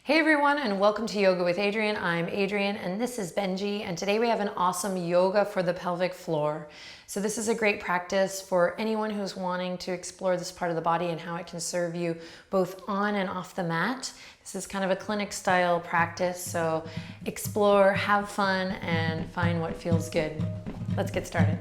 Hey everyone, and welcome to Yoga with Adriene. I'm Adriene and this is Benji, and today we have an awesome yoga for the pelvic floor. So this is a great practice for anyone who's wanting to explore this part of the body and how it can serve you both on and off the mat. This is kind of a clinic style practice, so explore, have fun, and find what feels good. Let's get started.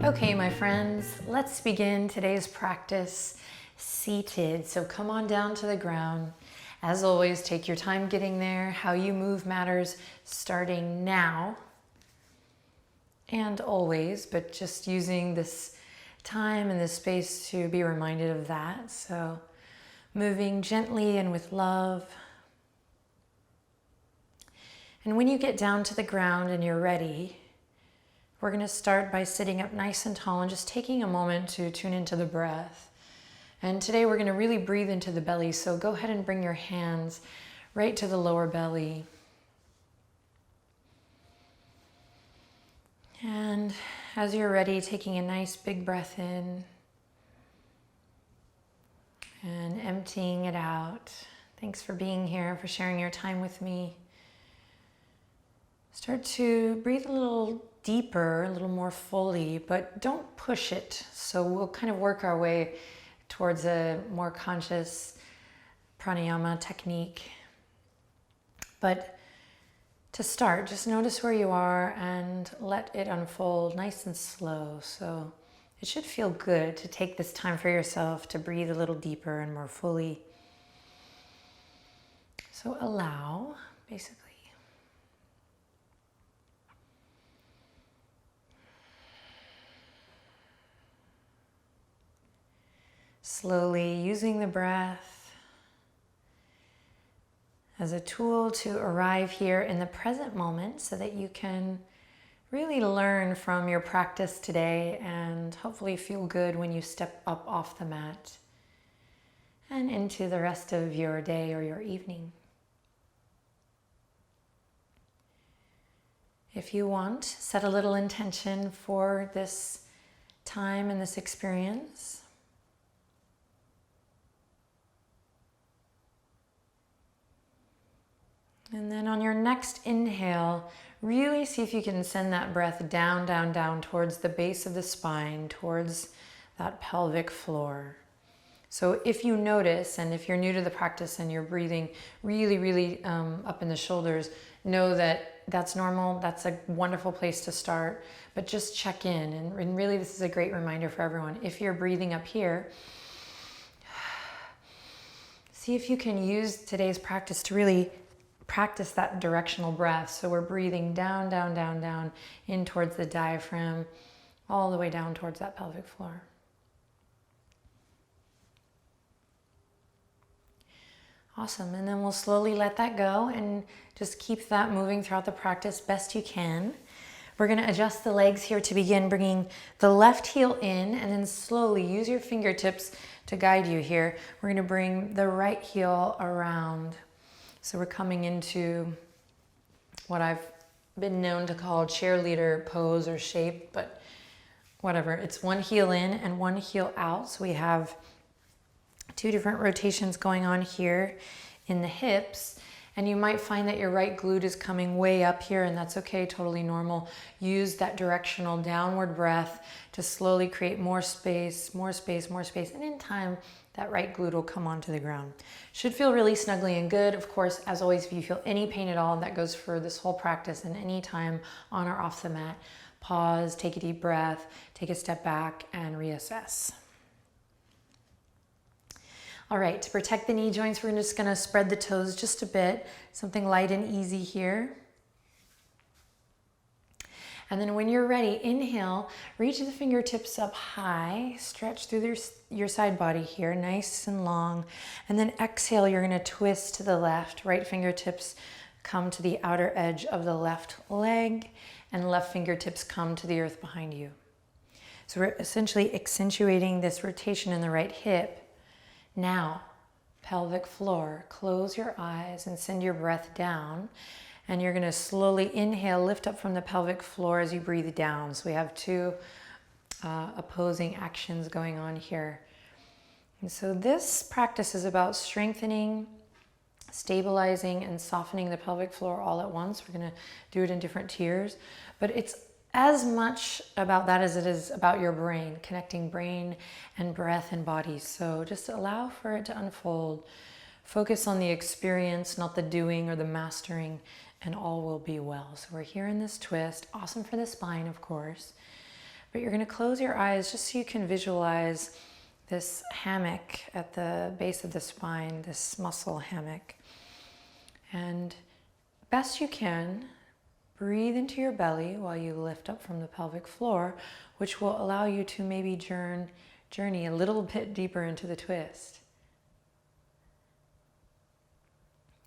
Okay, my friends, let's begin today's practice seated. So come on down to the ground. As always, take your time getting there. How you move matters starting now and always, but just using this time and this space to be reminded of that. So moving gently and with love. And when you get down to the ground and you're ready, we're going to start by sitting up nice and tall and just taking a moment to tune into the breath. And today we're going to really breathe into the belly, so go ahead and bring your hands right to the lower belly. And as you're ready, taking a nice big breath in and emptying it out. Thanks for being here, for sharing your time with me. Start to breathe a little deeper, a little more fully, but don't push it. So we'll kind of work our way towards a more conscious pranayama technique. But to start, just notice where you are and let it unfold nice and slow. So it should feel good to take this time for yourself to breathe a little deeper and more fully. So allow, basically. Slowly using the breath as a tool to arrive here in the present moment so that you can really learn from your practice today and hopefully feel good when you step up off the mat and into the rest of your day or your evening. If you want, set a little intention for this time and this experience. And then on your next inhale, really see if you can send that breath down, down, down towards the base of the spine, towards that pelvic floor. So if you notice, and if you're new to the practice and you're breathing really, really up in the shoulders, know that that's normal. That's a wonderful place to start, but just check in. And really, this is a great reminder for everyone. If you're breathing up here, see if you can use today's practice to really practice that directional breath. So we're breathing down, down, down, down in towards the diaphragm, all the way down towards that pelvic floor. Awesome. And then we'll slowly let that go and just keep that moving throughout the practice best you can. We're going to adjust the legs here to begin, bringing the left heel in, and then slowly use your fingertips to guide you here. We're going to bring the right heel around. So we're coming into what I've been known to call cheerleader pose or shape, but whatever. It's one heel in and one heel out. So we have two different rotations going on here in the hips. And you might find that your right glute is coming way up here, and that's okay, totally normal. Use that directional downward breath to slowly create more space, more space, more space. And in time, that right glute will come onto the ground. Should feel really snuggly and good. Of course, as always, if you feel any pain at all, that goes for this whole practice and any time on or off the mat, pause, take a deep breath, take a step back, and reassess. All right, to protect the knee joints, we're just gonna spread the toes just a bit, something light and easy here. And then when you're ready, inhale, reach the fingertips up high, stretch through your side body here, nice and long. And then exhale, you're gonna twist to the left, right fingertips come to the outer edge of the left leg, and left fingertips come to the earth behind you. So we're essentially accentuating this rotation in the right hip. Now, pelvic floor, close your eyes and send your breath down. And you're gonna slowly inhale, lift up from the pelvic floor as you breathe down. So we have two opposing actions going on here. And so this practice is about strengthening, stabilizing, and softening the pelvic floor all at once. We're gonna do it in different tiers, but it's as much about that as it is about your brain, connecting brain and breath and body. So just allow for it to unfold. Focus on the experience, not the doing or the mastering, and all will be well. So we're here in this twist, awesome for the spine, of course, but you're gonna close your eyes just so you can visualize this hammock at the base of the spine, this muscle hammock. And best you can, breathe into your belly while you lift up from the pelvic floor, which will allow you to maybe journey a little bit deeper into the twist.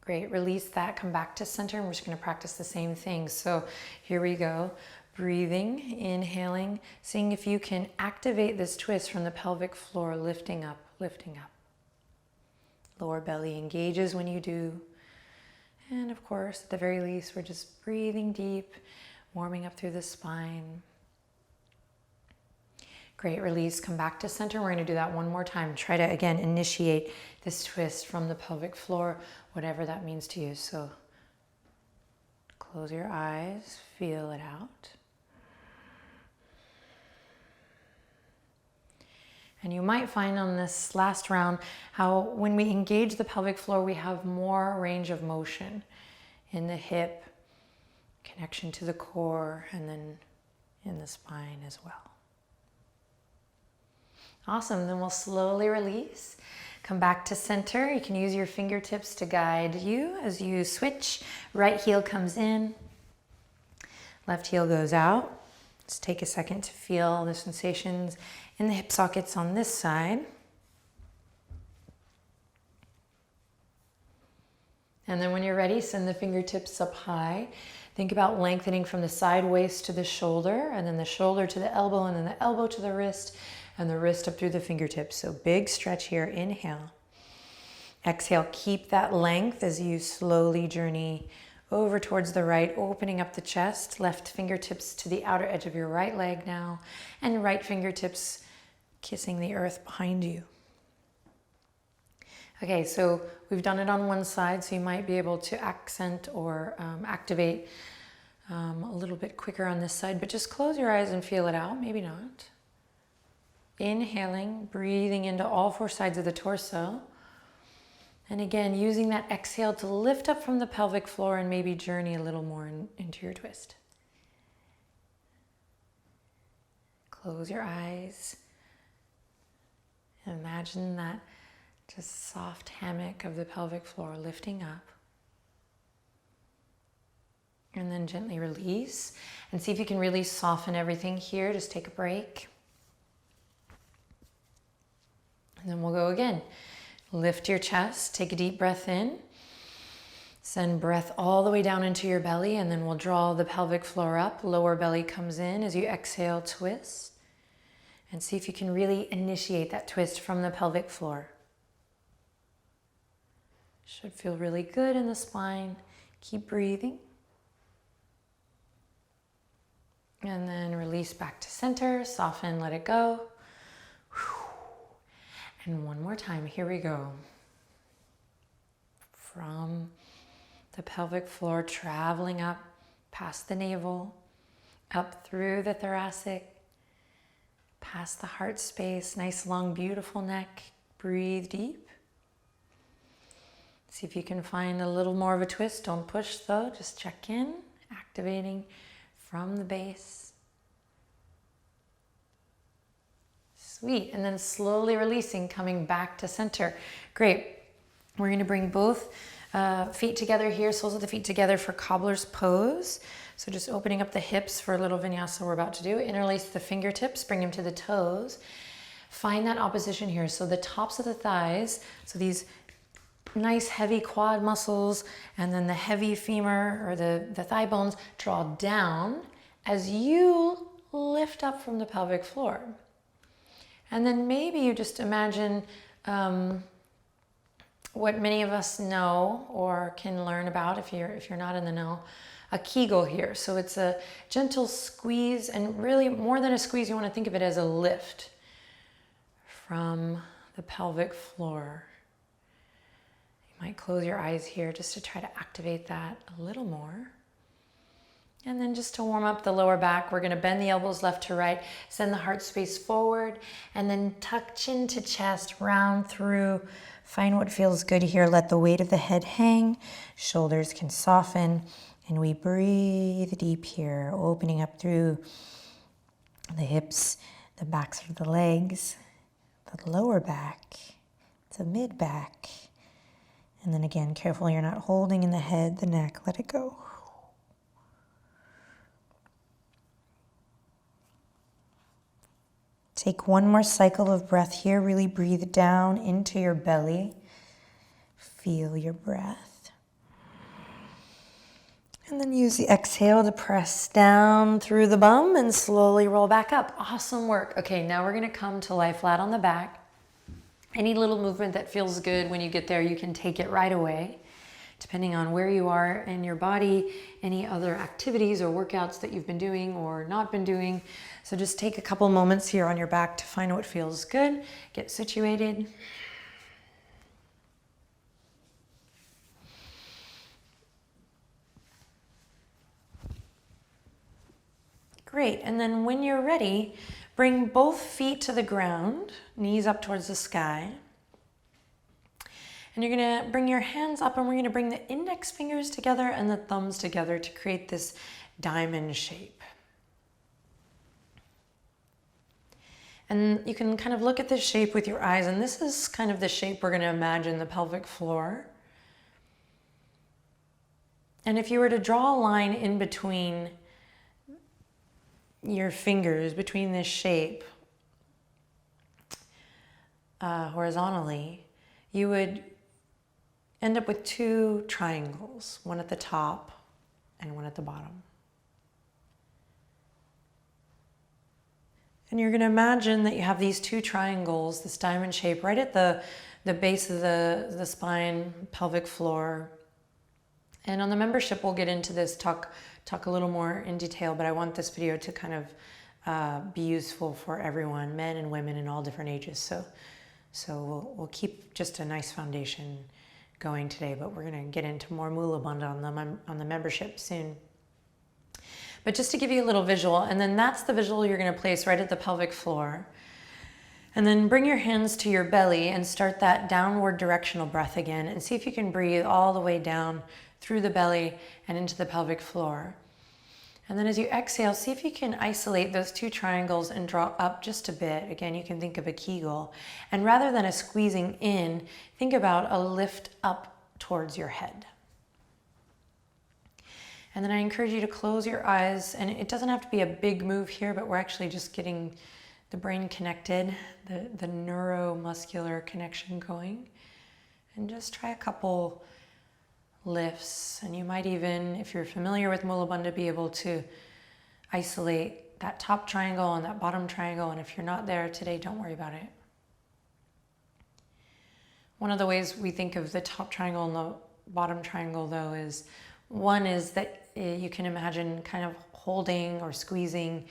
Great, release that, come back to center, and we're just gonna practice the same thing. So here we go. Breathing, inhaling, seeing if you can activate this twist from the pelvic floor, lifting up, lifting up. Lower belly engages when you do. And of course, at the very least, we're just breathing deep, warming up through the spine. Great, release, come back to center. We're gonna do that one more time. Try to, again, initiate this twist from the pelvic floor, whatever that means to you. So close your eyes, feel it out. And you might find on this last round how when we engage the pelvic floor, we have more range of motion in the hip, connection to the core, and then in the spine as well. Awesome, then we'll slowly release. Come back to center. You can use your fingertips to guide you as you switch. Right heel comes in, left heel goes out. Let's take a second to feel the sensations in the hip sockets on this side. And then when you're ready, send the fingertips up high. Think about lengthening from the side waist to the shoulder, and then the shoulder to the elbow, and then the elbow to the wrist, and the wrist up through the fingertips. So big stretch here, inhale. Exhale, keep that length as you slowly journey over towards the right, opening up the chest, left fingertips to the outer edge of your right leg now, and right fingertips kissing the earth behind you. Okay, so we've done it on one side, so you might be able to accent or activate a little bit quicker on this side, but just close your eyes and feel it out, maybe not. Inhaling, breathing into all four sides of the torso. And again, using that exhale to lift up from the pelvic floor and maybe journey a little more into your twist. Close your eyes. Imagine that just soft hammock of the pelvic floor lifting up. And then gently release. And see if you can really soften everything here. Just take a break. And then we'll go again. Lift your chest, take a deep breath in. Send breath all the way down into your belly, and then we'll draw the pelvic floor up. Lower belly comes in as you exhale, twist. And see if you can really initiate that twist from the pelvic floor. Should feel really good in the spine. Keep breathing. And then release back to center, soften, let it go. And one more time, here we go. From the pelvic floor, traveling up past the navel, up through the thoracic, past the heart space, nice long beautiful neck. Breathe deep. See if you can find a little more of a twist. Don't push though, just check in, activating from the base. Sweet, and then slowly releasing, coming back to center. Great. We're gonna bring both feet together here, soles of the feet together for cobbler's pose. So just opening up the hips for a little vinyasa we're about to do. Interlace the fingertips, bring them to the toes. Find that opposition here. So the tops of the thighs, so these nice heavy quad muscles, and then the heavy femur or the thigh bones draw down as you lift up from the pelvic floor. And then maybe you just imagine what many of us know or can learn about if you're not in the know, a Kegel here. So it's a gentle squeeze, and really more than a squeeze, you want to think of it as a lift from the pelvic floor. You might close your eyes here just to try to activate that a little more. And then just to warm up the lower back, we're going to bend the elbows left to right, send the heart space forward, and then tuck chin to chest, round through. Find what feels good here. Let the weight of the head hang, shoulders can soften, and we breathe deep here, opening up through the hips, the backs of the legs, the lower back, the mid back. And then again, careful you're not holding in the head, the neck, let it go. Take one more cycle of breath here. Really breathe down into your belly. Feel your breath. And then use the exhale to press down through the bum and slowly roll back up. Awesome work. Okay, now we're gonna come to lie flat on the back. Any little movement that feels good when you get there, you can take it right away. Depending on where you are in your body, any other activities or workouts that you've been doing or not been doing. So just take a couple moments here on your back to find what feels good. Get situated. Great, and then when you're ready, bring both feet to the ground, knees up towards the sky. And you're gonna bring your hands up, and we're gonna bring the index fingers together and the thumbs together to create this diamond shape. And you can kind of look at this shape with your eyes, and this is kind of the shape we're gonna imagine the pelvic floor. And if you were to draw a line in between your fingers, between this shape, horizontally, you would end up with two triangles, one at the top and one at the bottom. And you're gonna imagine that you have these two triangles, this diamond shape, right at the base of the spine, pelvic floor. And on the membership, we'll get into this, talk a little more in detail, but I want this video to kind of be useful for everyone, men and women in all different ages. So we'll keep just a nice foundation going today, but we're gonna get into more Mula Bandha on the membership soon. But just to give you a little visual, and then that's the visual you're gonna place right at the pelvic floor. And then bring your hands to your belly and start that downward directional breath again, and see if you can breathe all the way down through the belly and into the pelvic floor. And then as you exhale, see if you can isolate those two triangles and draw up just a bit. Again, you can think of a Kegel. And rather than a squeezing in, think about a lift up towards your head. And then I encourage you to close your eyes, and it doesn't have to be a big move here, but we're actually just getting the brain connected, the neuromuscular connection going. And just try a couple lifts, and you might even, if you're familiar with Mula Bandha, be able to isolate that top triangle and that bottom triangle, and if you're not there today, don't worry about it. One of the ways we think of the top triangle and the bottom triangle, though, is one is that you can imagine kind of holding or squeezing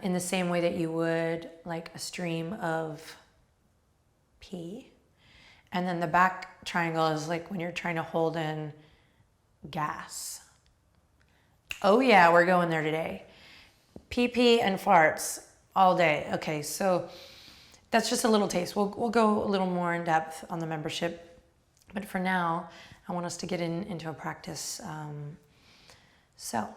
in the same way that you would like a stream of pee. And then the back triangle is like when you're trying to hold in gas. Oh yeah, we're going there today. Pee and farts all day. Okay, so that's just a little taste. We'll go a little more in depth on the membership. But for now, I want us to get into a practice. So a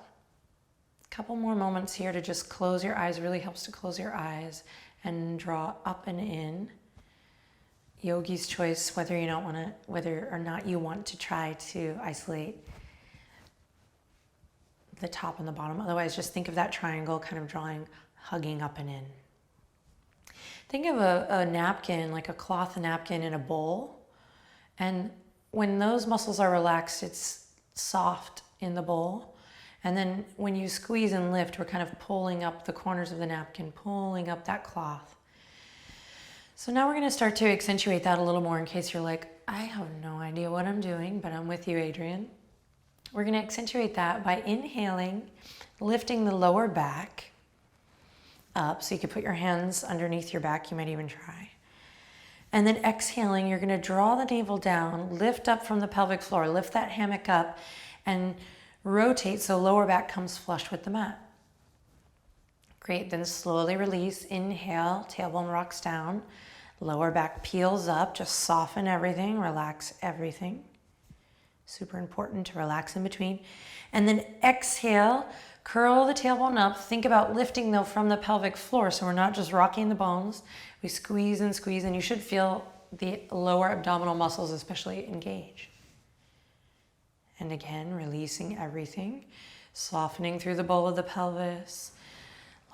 couple more moments here to just close your eyes. It really helps to close your eyes and draw up and in. Yogi's choice, whether or not you want to try to isolate the top and the bottom. Otherwise, just think of that triangle kind of hugging up and in. Think of a napkin, like a cloth napkin in a bowl. And when those muscles are relaxed, it's soft in the bowl. And then when you squeeze and lift, we're kind of pulling up the corners of the napkin, pulling up that cloth. So now we're going to start to accentuate that a little more in case you're like, I have no idea what I'm doing, but I'm with you, Adriene. We're going to accentuate that by inhaling, lifting the lower back up. So you could put your hands underneath your back. You might even try. And then exhaling, you're going to draw the navel down, lift up from the pelvic floor, lift that hammock up and rotate so lower back comes flush with the mat. Great, then slowly release. Inhale, tailbone rocks down, lower back peels up, just soften everything, relax everything. Super important to relax in between. And then exhale, curl the tailbone up. Think about lifting though from the pelvic floor, so we're not just rocking the bones. We squeeze, and you should feel the lower abdominal muscles especially engage. And again, releasing everything, softening through the bowl of the pelvis.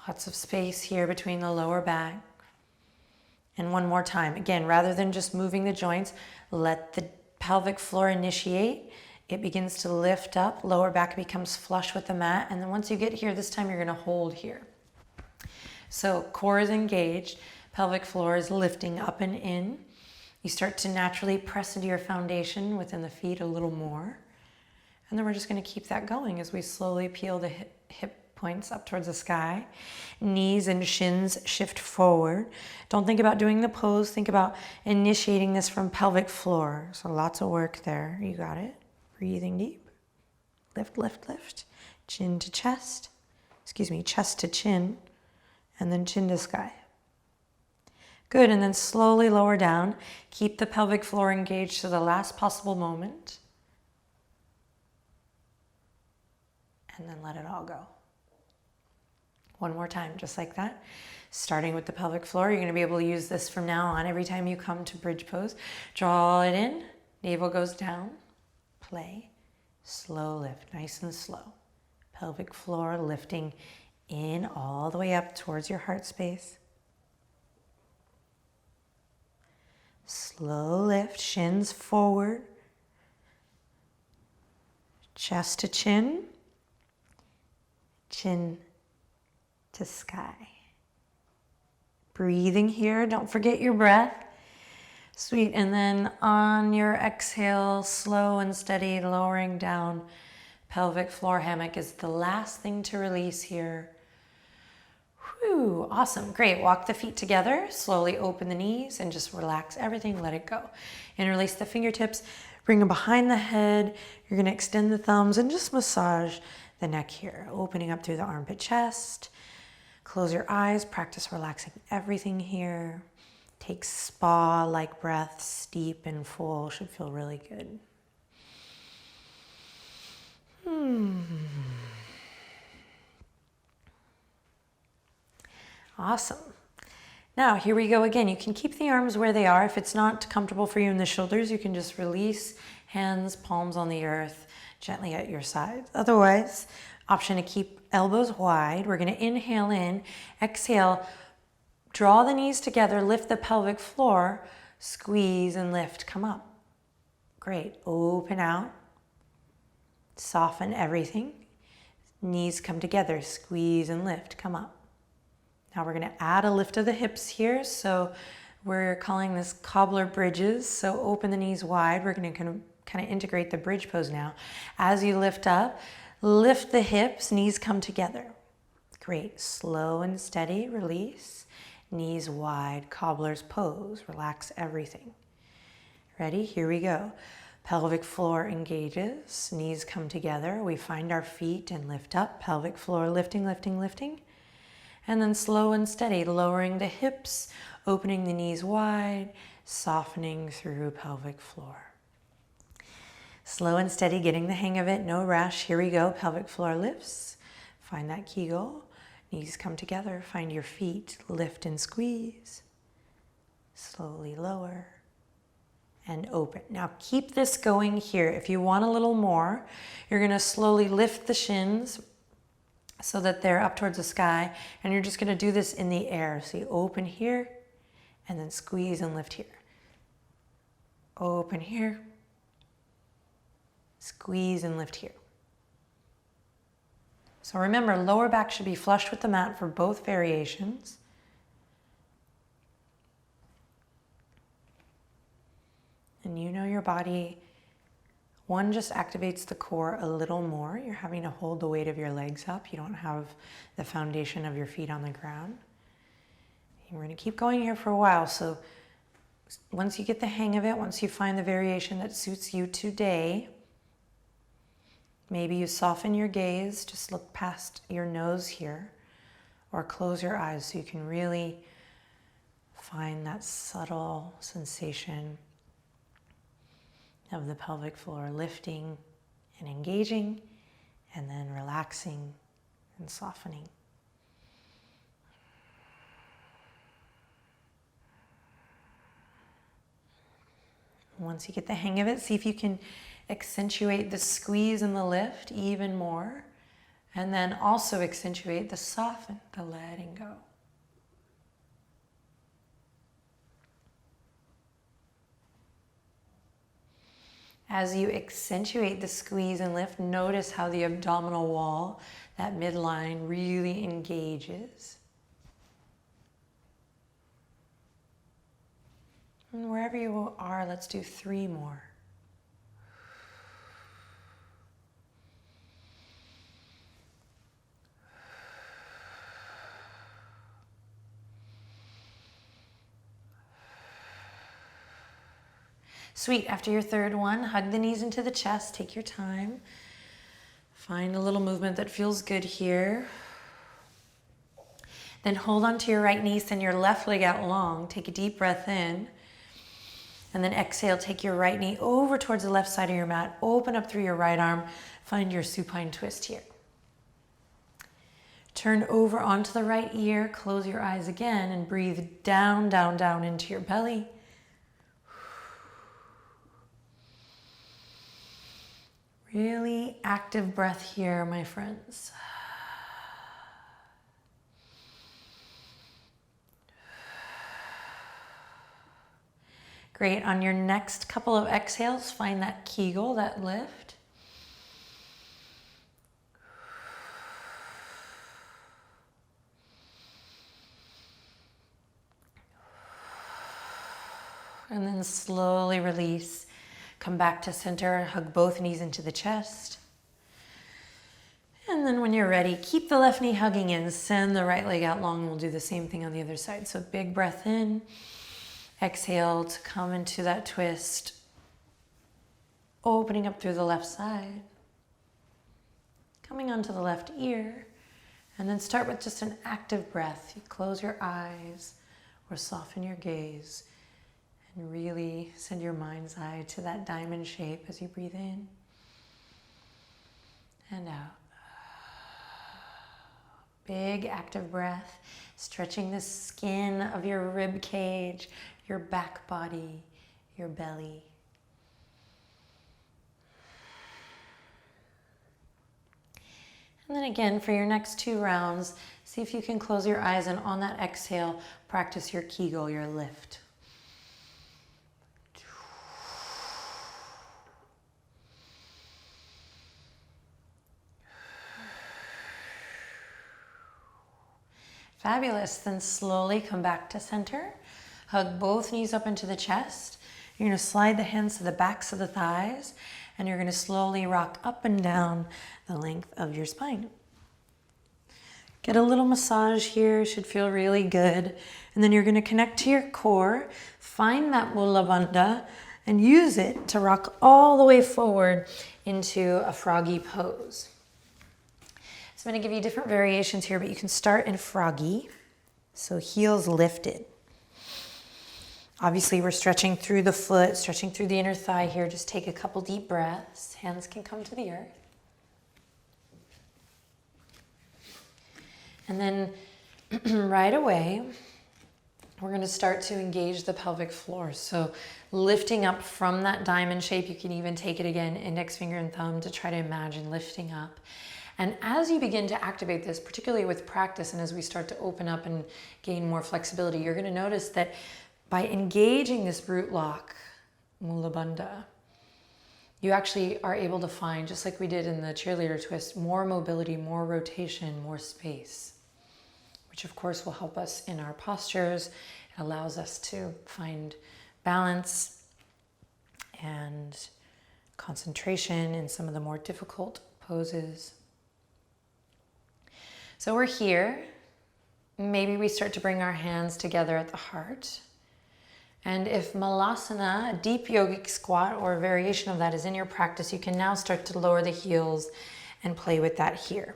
Lots of space here between the lower back. And one more time. Again, rather than just moving the joints, let the pelvic floor initiate. It begins to lift up, lower back becomes flush with the mat. And then once you get here, this time you're gonna hold here. So core is engaged, pelvic floor is lifting up and in. You start to naturally press into your foundation within the feet a little more. And then we're just gonna keep that going as we slowly peel the hip points up towards the sky. Knees and shins shift forward. Don't think about doing the pose. Think about initiating this from pelvic floor. So lots of work there. You got it. Breathing deep. Lift, lift, lift. Chin to chest. Excuse me, chest to chin. And then chin to sky. Good, and then slowly lower down. Keep the pelvic floor engaged to the last possible moment. And then let it all go. One more time, just like that. Starting with the pelvic floor, you're gonna be able to use this from now on. Every time you come to bridge pose, draw it in, navel goes down, play, slow lift, nice and slow. Pelvic floor lifting in all the way up towards your heart space. Slow lift, shins forward, chest to chin, chin to sky. Breathing here, don't forget your breath. Sweet, and then on your exhale, slow and steady, lowering down. Pelvic floor hammock is the last thing to release here. Whew, awesome, great. Walk the feet together, slowly open the knees and just relax everything, let it go. Interlace the fingertips, bring them behind the head. You're gonna extend the thumbs and just massage the neck here, opening up through the armpit chest. Close your eyes, practice relaxing everything here. Take spa-like breaths, deep and full, should feel really good. Awesome. Now, here we go again. You can keep the arms where they are. If it's not comfortable for you in the shoulders, you can just release, hands, palms on the earth, gently at your sides. Otherwise, option to keep elbows wide. We're gonna inhale in, exhale, draw the knees together, lift the pelvic floor, squeeze and lift, come up. Great, open out, soften everything. Knees come together, squeeze and lift, come up. Now we're gonna add a lift of the hips here. So we're calling this cobbler bridges. So open the knees wide. We're gonna kind of integrate the bridge pose now. As you lift up, lift the hips, knees come together. Great, slow and steady, release. Knees wide, cobbler's pose, relax everything. Ready? Here we go. Pelvic floor engages, knees come together. We find our feet and lift up. Pelvic floor lifting, lifting, lifting. And then slow and steady, lowering the hips, opening the knees wide, softening through pelvic floor. Slow and steady, getting the hang of it, no rush. Here we go, pelvic floor lifts. Find that Kegel. Knees come together, find your feet, lift and squeeze. Slowly lower and open. Now keep this going here. If you want a little more, you're gonna slowly lift the shins so that they're up towards the sky, and you're just gonna do this in the air. So you open here and then squeeze and lift here. Open here, squeeze and lift here. So remember, lower back should be flush with the mat for both variations. And you know your your body. One just activates the core a little more. You're having to hold the weight of your legs up. You don't have the foundation of your feet on the ground. And we're going to keep going here for a while. So once you get the hang of it, once you find the variation that suits you today, maybe you soften your gaze, just look past your nose here, or close your eyes so you can really find that subtle sensation of the pelvic floor lifting and engaging, and then relaxing and softening. Once you get the hang of it, see if you can accentuate the squeeze and the lift even more, and then also accentuate the soften, the letting go. As you accentuate the squeeze and lift, notice how the abdominal wall, that midline, really engages. And wherever you are, let's do 3 more. Sweet. After your third one, hug the knees into the chest. Take your time. Find a little movement that feels good here. Then hold on to your right knee, send your left leg out long. Take a deep breath in. And then exhale, take your right knee over towards the left side of your mat. Open up through your right arm. Find your supine twist here. Turn over onto the right ear. Close your eyes again and breathe down, down, down into your belly. Really active breath here, my friends. Great. On your next couple of exhales, find that Kegel, that lift. And then slowly release. Come back to center, hug both knees into the chest. And then when you're ready, keep the left knee hugging in, send the right leg out long. We'll do the same thing on the other side. So big breath in, exhale to come into that twist. Opening up through the left side. Coming onto the left ear. And then start with just an active breath. You close your eyes or soften your gaze. And really send your mind's eye to that diamond shape as you breathe in and out. Big active breath, stretching the skin of your rib cage, your back body, your belly. And then again, for your next 2 rounds, see if you can close your eyes and on that exhale, practice your Kegel, your lift. Fabulous. Then slowly come back to center. Hug both knees up into the chest. You're going to slide the hands to the backs of the thighs, and you're going to slowly rock up and down the length of your spine. Get a little massage here. Should feel really good. And then you're going to connect to your core. Find that Mula Bandha and use it to rock all the way forward into a froggy pose. I'm going to give you different variations here, but you can start in froggy. So heels lifted. Obviously, we're stretching through the foot, stretching through the inner thigh here. Just take a couple deep breaths. Hands can come to the earth. And then right away, we're going to start to engage the pelvic floor. So lifting up from that diamond shape, you can even take it again, index finger and thumb, to try to imagine lifting up. And as you begin to activate this, particularly with practice and as we start to open up and gain more flexibility, you're going to notice that by engaging this root lock, Mula Bandha, you actually are able to find, just like we did in the cheerleader twist, more mobility, more rotation, more space, which of course will help us in our postures. It allows us to find balance and concentration in some of the more difficult poses. So we're here. Maybe we start to bring our hands together at the heart. And if malasana, a deep yogic squat or a variation of that is in your practice, you can now start to lower the heels and play with that here.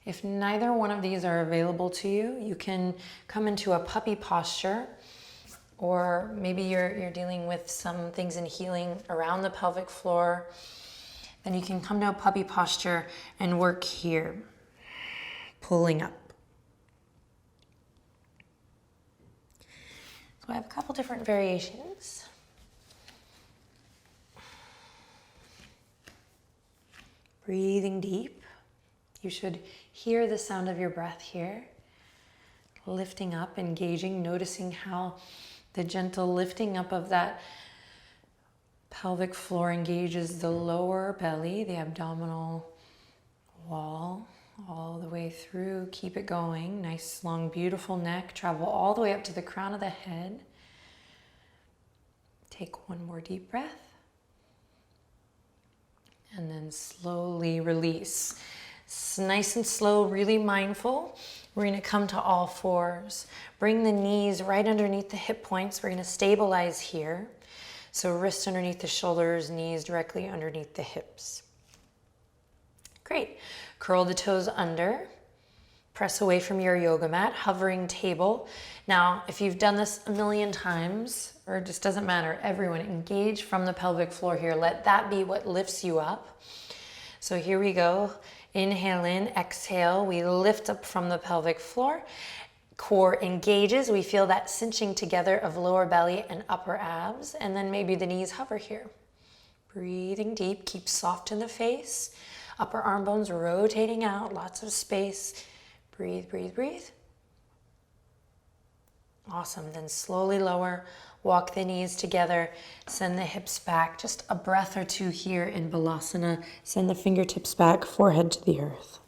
If neither one of these are available to you, you can come into a puppy posture, or maybe you're dealing with some things in healing around the pelvic floor. Then you can come to a puppy posture and work here, pulling up. So I have a couple different variations. Breathing deep. You should hear the sound of your breath here. Lifting up, engaging, noticing how the gentle lifting up of that pelvic floor engages the lower belly, the abdominal wall, all the way through. Keep it going. Nice, long, beautiful neck. Travel all the way up to the crown of the head. Take one more deep breath. And then slowly release. Nice and slow, really mindful. We're going to come to all fours. Bring the knees right underneath the hip points. We're going to stabilize here. So wrists underneath the shoulders, knees directly underneath the hips. Great. Curl the toes under. Press away from your yoga mat, hovering table. Now, if you've done this a million times, or it just doesn't matter, everyone engage from the pelvic floor here. Let that be what lifts you up. So here we go. Inhale in, exhale. We lift up from the pelvic floor. Core engages. We feel that cinching together of lower belly and upper abs. And then maybe the knees hover here. Breathing deep. Keep soft in the face. Upper arm bones rotating out. Lots of space. Breathe, breathe, breathe. Awesome. Then slowly lower. Walk the knees together. Send the hips back. Just a breath or two here in Balasana. Send the fingertips back, forehead to the earth.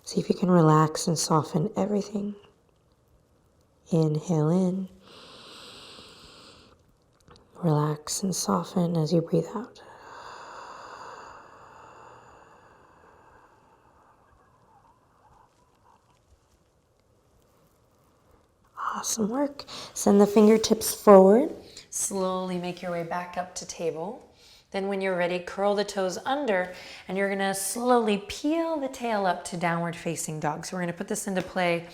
See if you can relax and soften everything. Inhale in. Relax and soften as you breathe out. Awesome work. Send the fingertips forward. Slowly make your way back up to table. Then when you're ready, curl the toes under, and you're gonna slowly peel the tail up to downward facing dog. So we're gonna put this into play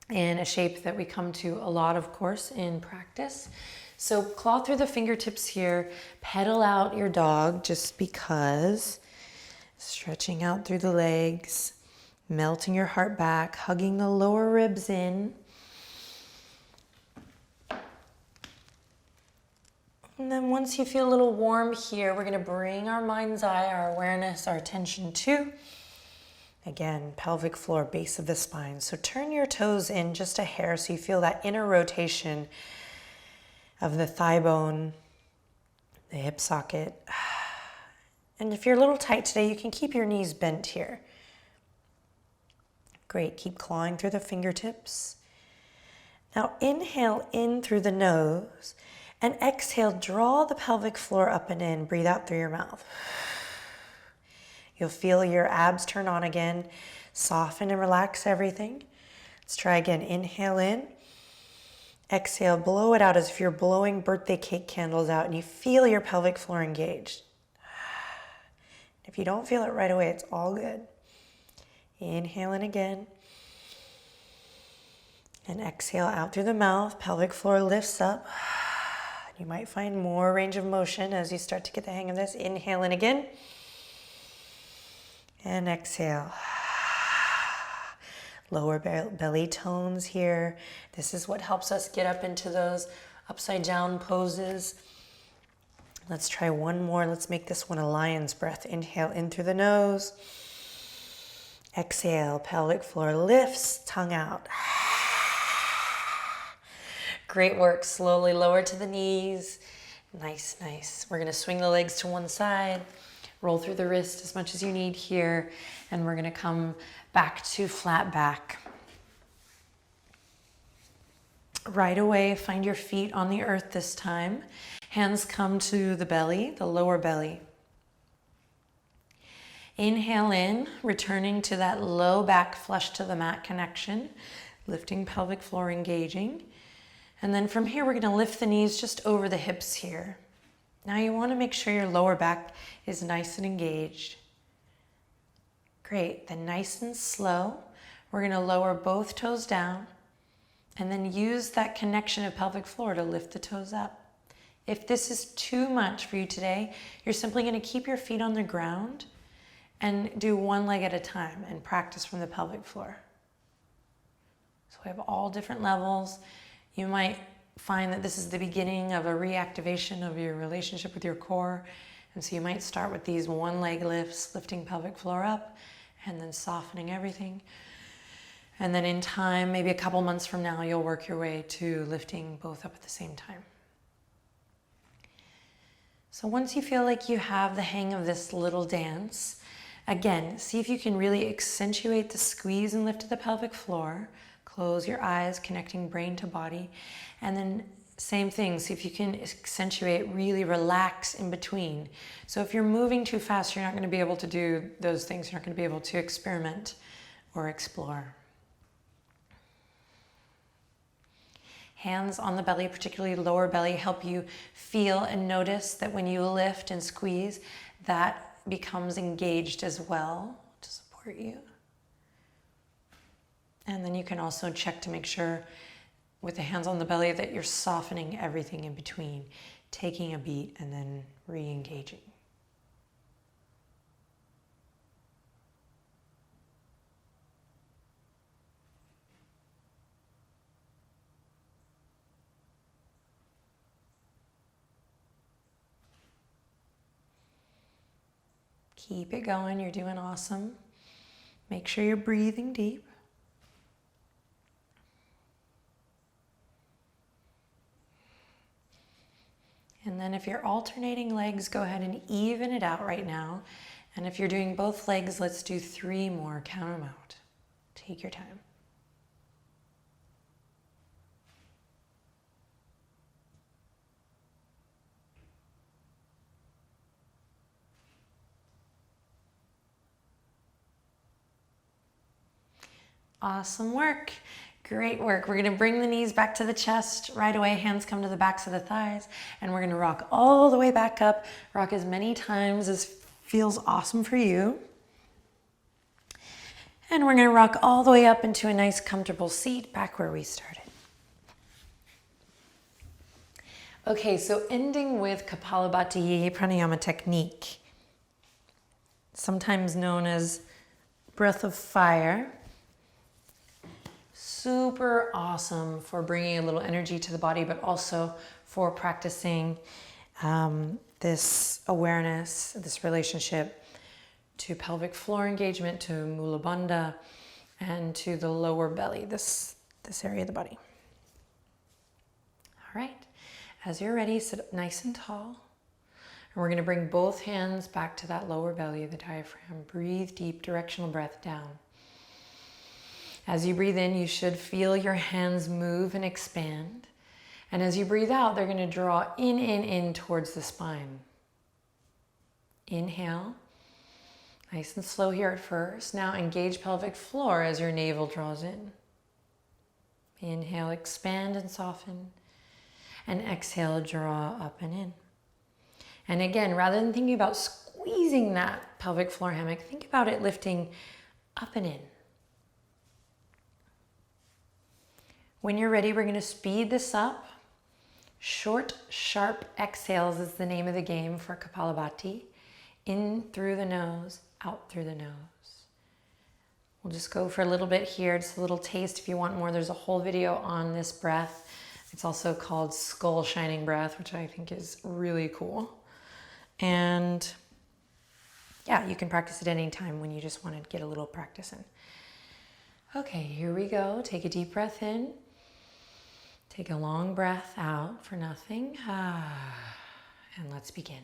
in a shape that we come to a lot, of course, in practice. So claw through the fingertips here, pedal out your dog just because. Stretching out through the legs, melting your heart back, hugging the lower ribs in. And then once you feel a little warm here, we're gonna bring our mind's eye, our awareness, our attention to, again, pelvic floor, base of the spine. So turn your toes in just a hair so you feel that inner rotation of the thigh bone, the hip socket. And if you're a little tight today, you can keep your knees bent here. Great, keep clawing through the fingertips. Now inhale in through the nose. And exhale, draw the pelvic floor up and in. Breathe out through your mouth. You'll feel your abs turn on again. Soften and relax everything. Let's try again. Inhale in. Exhale, blow it out as if you're blowing birthday cake candles out and you feel your pelvic floor engaged. If you don't feel it right away, it's all good. Inhale in again. And exhale out through the mouth. Pelvic floor lifts up. You might find more range of motion as you start to get the hang of this. Inhale in again. And exhale. Lower belly tones here. This is what helps us get up into those upside down poses. Let's try one more. Let's make this one a lion's breath. Inhale in through the nose. Exhale, pelvic floor lifts, tongue out. Great work. Slowly lower to the knees. Nice, nice. We're gonna swing the legs to one side, roll through the wrist as much as you need here, and we're gonna come back to flat back. right away, find your feet on the earth this time. Hands come to the belly, the lower belly. Inhale in, returning to that low back flush to the mat connection, lifting pelvic floor, engaging. And then from here, we're gonna lift the knees just over the hips here. Now you wanna make sure your lower back is nice and engaged. Great, then nice and slow, we're gonna lower both toes down and then use that connection of pelvic floor to lift the toes up. If this is too much for you today, you're simply gonna keep your feet on the ground and do one leg at a time and practice from the pelvic floor. So we have all different levels. You might find that this is the beginning of a reactivation of your relationship with your core. And so you might start with these one leg lifts, lifting pelvic floor up and then softening everything. And then in time, maybe a couple months from now, you'll work your way to lifting both up at the same time. So once you feel like you have the hang of this little dance, again, see if you can really accentuate the squeeze and lift of the pelvic floor. Close your eyes, connecting brain to body. And then same thing, see if you can accentuate, really relax in between. So if you're moving too fast, you're not going to be able to do those things. You're not going to be able to experiment or explore. Hands on the belly, particularly lower belly, help you feel and notice that when you lift and squeeze, that becomes engaged as well to support you. And then you can also check to make sure with the hands on the belly that you're softening everything in between, taking a beat and then re-engaging. Keep it going, you're doing awesome. Make sure you're breathing deep. And then if you're alternating legs, go ahead and even it out right now. And if you're doing both legs, let's do 3 more, count them out. Take your time. Awesome work. Great work. We're going to bring the knees back to the chest right away. Hands come to the backs of the thighs. And we're going to rock all the way back up. Rock as many times as feels awesome for you. And we're going to rock all the way up into a nice comfortable seat back where we started. Okay, so ending with Kapalabhati pranayama technique, sometimes known as breath of fire. Super awesome for bringing a little energy to the body, but also for practicing this awareness, this relationship to pelvic floor engagement, to Mula Bandha, and to the lower belly, this area of the body. All right, as you're ready, sit up nice and tall. And we're gonna bring both hands back to that lower belly, the diaphragm. Breathe deep, directional breath down. As you breathe in, you should feel your hands move and expand. And as you breathe out, they're going to draw in towards the spine. Inhale. Nice and slow here at first. Now engage pelvic floor as your navel draws in. Inhale, expand and soften. And exhale, draw up and in. And again, rather than thinking about squeezing that pelvic floor hammock, think about it lifting up and in. When you're ready, we're going to speed this up. Short, sharp exhales is the name of the game for Kapalabhati. In through the nose, out through the nose. We'll just go for a little bit here, just a little taste. If you want more, there's a whole video on this breath. It's also called skull shining breath, which I think is really cool. And yeah, you can practice it any time when you just want to get a little practice in. Okay, here we go. Take a deep breath in. Take a long breath out for nothing. And let's begin.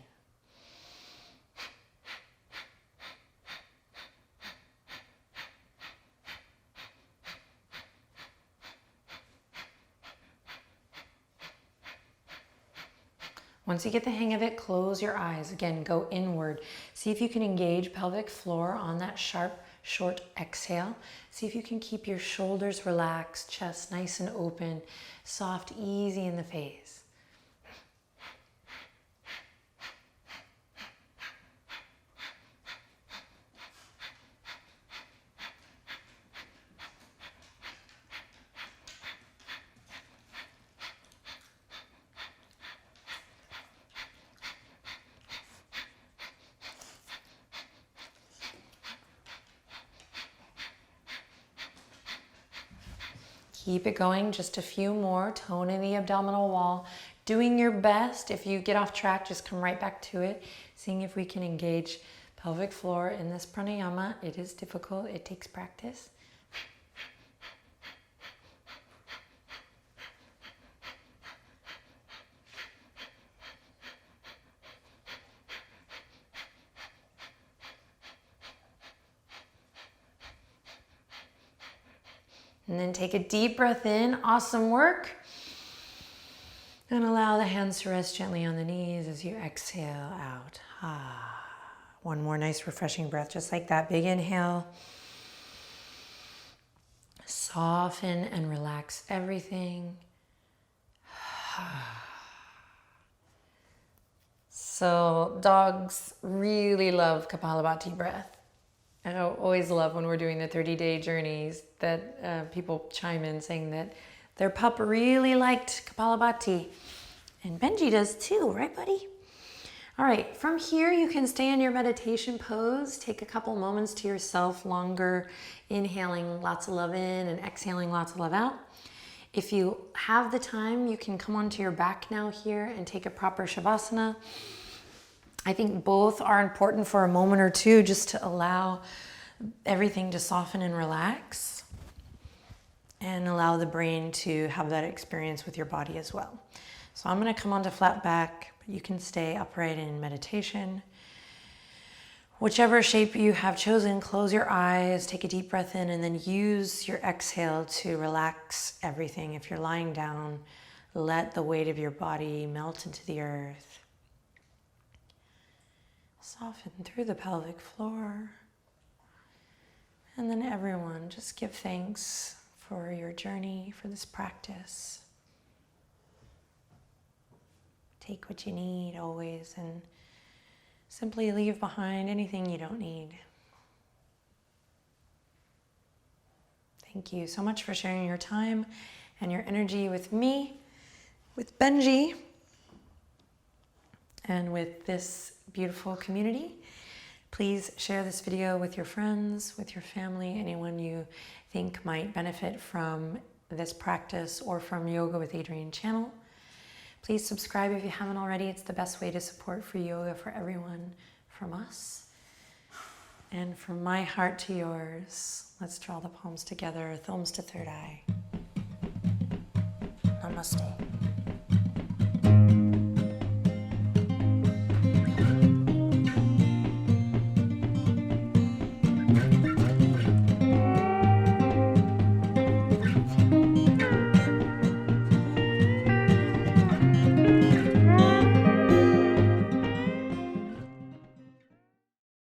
Once you get the hang of it, close your eyes. Again, go inward. See if you can engage pelvic floor on that sharp, short exhale. See if you can keep your shoulders relaxed, chest nice and open, soft, easy in the face. Keep it going, just a few more. Tone in the abdominal wall. Doing your best. If you get off track, just come right back to it. Seeing if we can engage pelvic floor in this pranayama. It is difficult, it takes practice. And then take a deep breath in. Awesome work. And allow the hands to rest gently on the knees as you exhale out. One more nice refreshing breath, just like that. Big inhale. Soften and relax everything. So dogs really love Kapalabhati breath. I always love when we're doing the 30-day journeys that people chime in saying that their pup really liked Kapalabhati. And Benji does too, right, buddy? All right, from here you can stay in your meditation pose. Take a couple moments to yourself longer, inhaling lots of love in and exhaling lots of love out. If you have the time, you can come onto your back now here and take a proper Shavasana. I think both are important for a moment or two just to allow everything to soften and relax and allow the brain to have that experience with your body as well. So I'm going to come onto flat back, but you can stay upright in meditation. Whichever shape you have chosen, close your eyes, take a deep breath in, and then use your exhale to relax everything. If you're lying down, let the weight of your body melt into the earth. Soften through the pelvic floor. And then everyone, just give thanks for your journey, for this practice. Take what you need always and simply leave behind anything you don't need. Thank you so much for sharing your time and your energy with me, with Benji, and with this beautiful community. Please share this video with your friends, with your family, anyone you think might benefit from this practice or from Yoga with Adriene channel. Please subscribe if you haven't already. It's the best way to support free yoga for everyone from us. And from my heart to yours, let's draw the palms together, thumbs to third eye. Namaste.